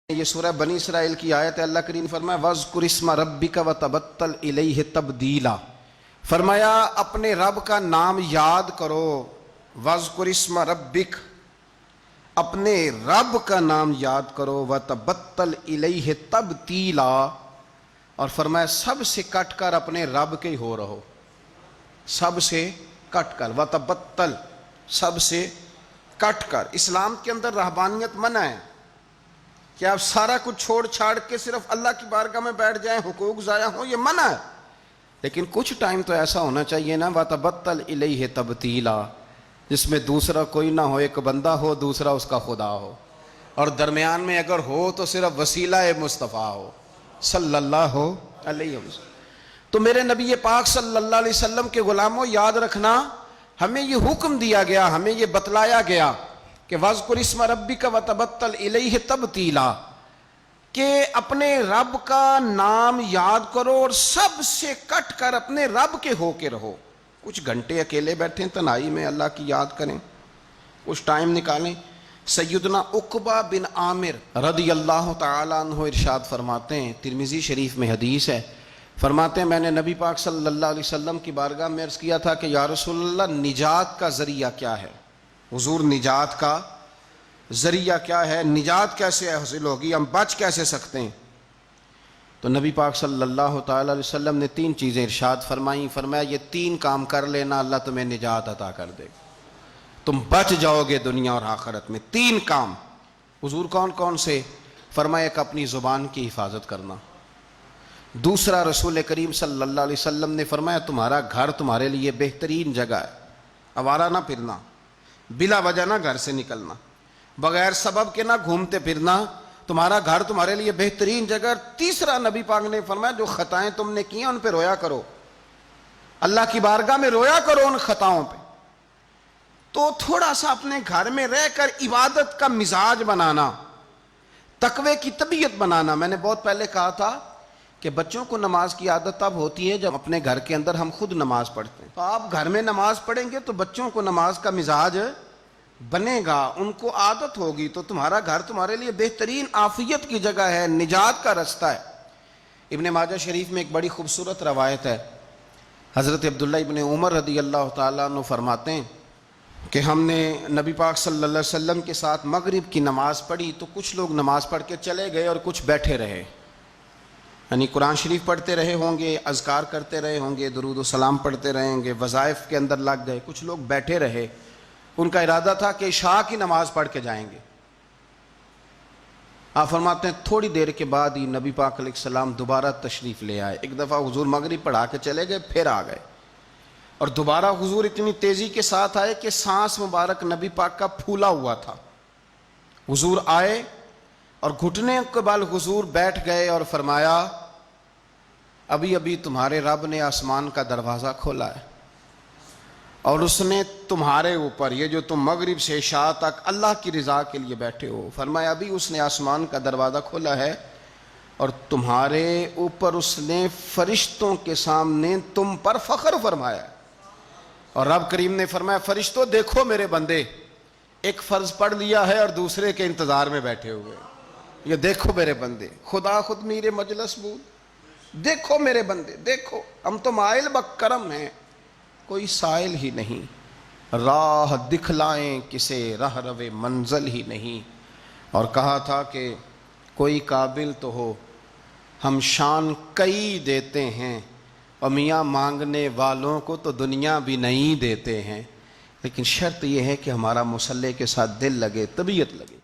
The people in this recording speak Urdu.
یہ سورہ بنی اسرائیل کی آیت ہے۔ اللہ کریم فرمایا وَاذْكُرِ اسْمَ رَبِّكَ وَتَبَتَّلْ إِلَيْهِ تَبْدِيلًا، فرمایا اپنے رب کا نام یاد کرو۔ وَاذْكُرِ اسْمَ رَبِّكَ، اپنے رب کا نام یاد کرو۔ وَتَبَتَّلْ إِلَيْهِ تَبْتِيلًا، اور فرمایا سب سے کٹ کر اپنے رب کے ہو رہو، سب سے کٹ کر۔ وَتَبَتَّلْ، سب سے کٹ کر۔ اسلام کے اندر رہبانیت منع ہے کہ آپ سارا کچھ چھوڑ چھاڑ کے صرف اللہ کی بارگاہ میں بیٹھ جائیں، حقوق ضائع ہوں، یہ منع ہے۔ لیکن کچھ ٹائم تو ایسا ہونا چاہیے نا، وَتَبَتَّلْ إِلَيْهِ تَبْتِيلًا، جس میں دوسرا کوئی نہ ہو، ایک بندہ ہو، دوسرا اس کا خدا ہو، اور درمیان میں اگر ہو تو صرف وسیلہ مصطفیٰ ہو صلی اللہ علیہ وسلم۔ تو میرے نبی پاک صلی اللہ علیہ وسلم کے غلاموں، یاد رکھنا، ہمیں یہ حکم دیا گیا، ہمیں یہ بتلایا گیا کہ وَاذْكُرِ اسْمَ رَبِّكَ وَتَبَتَّلْ إِلَيْهِ تَبْتِيلًا، کہ اپنے رب کا نام یاد کرو اور سب سے کٹ کر اپنے رب کے ہو کے رہو۔ کچھ گھنٹے اکیلے بیٹھیں تنہائی میں، اللہ کی یاد کریں، کچھ ٹائم نکالیں۔ سیدنا عقبہ بن عامر رضی اللہ تعالیٰ عنہ ارشاد فرماتے ہیں، ترمذی شریف میں حدیث ہے، فرماتے ہیں میں نے نبی پاک صلی اللہ علیہ وسلم کی بارگاہ میں عرض کیا تھا کہ یا رسول اللہ، نجات کا ذریعہ کیا ہے؟ حضور نجات کا ذریعہ کیا ہے؟ نجات کیسے حاصل ہوگی؟ ہم بچ کیسے سکتے ہیں؟ تو نبی پاک صلی اللہ تعالیٰ علیہ وسلم نے 3 چیزیں ارشاد فرمائیں، فرمایا یہ 3 کام کر لینا، اللہ تمہیں نجات عطا کر دے گا، تم بچ جاؤ گے دنیا اور آخرت میں۔ 3 کام۔ حضور کون کون سے؟ فرمایا ایک اپنی زبان کی حفاظت کرنا، دوسرا رسول کریم صلی اللہ علیہ وسلم نے فرمایا تمہارا گھر تمہارے لیے بہترین جگہ ہے، آوارہ نہ پھرنا، بلا وجہ نہ گھر سے نکلنا، بغیر سبب کے نہ گھومتے پھرنا، تمہارا گھر تمہارے لیے بہترین جگہ۔ تیسرا نبی پاک نے فرمایا جو خطائیں تم نے کی ہیں ان پہ رویا کرو، اللہ کی بارگاہ میں رویا کرو ان خطاؤں پہ۔ تو تھوڑا سا اپنے گھر میں رہ کر عبادت کا مزاج بنانا، تقوی کی طبیعت بنانا۔ میں نے بہت پہلے کہا تھا کہ بچوں کو نماز کی عادت تب ہوتی ہے جب اپنے گھر کے اندر ہم خود نماز پڑھتے ہیں۔ تو آپ گھر میں نماز پڑھیں گے تو بچوں کو نماز کا مزاج بنے گا، ان کو عادت ہوگی، تو تمہارا گھر تمہارے لیے بہترین عافیت کی جگہ ہے، نجات کا رستہ ہے۔ ابن ماجہ شریف میں ایک بڑی خوبصورت روایت ہے، حضرت عبداللہ ابن عمر رضی اللہ تعالیٰ عنہ فرماتے ہیں کہ ہم نے نبی پاک صلی اللہ علیہ وسلم کے ساتھ مغرب کی نماز پڑھی تو کچھ لوگ نماز پڑھ کے چلے گئے اور کچھ بیٹھے رہے، یعنی قرآن شریف پڑھتے رہے ہوں گے، اذکار کرتے رہے ہوں گے، درود و سلام پڑھتے رہے ہوں گے، وظائف کے اندر لگ گئے۔ کچھ لوگ بیٹھے رہے، ان کا ارادہ تھا کہ عشاء کی نماز پڑھ کے جائیں گے۔ آپ فرماتے ہیں تھوڑی دیر کے بعد ہی نبی پاک علیہ السلام دوبارہ تشریف لے آئے۔ ایک دفعہ حضور مغرب پڑھا کے چلے گئے، پھر آ گئے، اور دوبارہ حضور اتنی تیزی کے ساتھ آئے کہ سانس مبارک نبی پاک کا پھولا ہوا تھا۔ حضور آئے اور گھٹنے کے بل حضور بیٹھ گئے اور فرمایا ابھی ابھی تمہارے رب نے آسمان کا دروازہ کھولا ہے اور اس نے تمہارے اوپر، یہ جو تم مغرب سے عشاء تک اللہ کی رضا کے لیے بیٹھے ہو، فرمایا ابھی اس نے آسمان کا دروازہ کھولا ہے اور تمہارے اوپر اس نے فرشتوں کے سامنے تم پر فخر فرمایا۔ اور رب کریم نے فرمایا فرشتوں دیکھو میرے بندے، ایک فرض پڑھ لیا ہے اور دوسرے کے انتظار میں بیٹھے ہوئے، یہ دیکھو میرے بندے، خدا خود میرے مجلس بود، دیکھو میرے بندے، دیکھو ہم تو مائل بکرم ہیں، کوئی سائل ہی نہیں، راہ دکھلائیں کسے رہ روے منزل ہی نہیں۔ اور کہا تھا کہ کوئی قابل تو ہو ہم شان کئی دیتے ہیں، اور میاں مانگنے والوں کو تو دنیا بھی نہیں دیتے ہیں، لیکن شرط یہ ہے کہ ہمارا مصلی کے ساتھ دل لگے، طبیعت لگے۔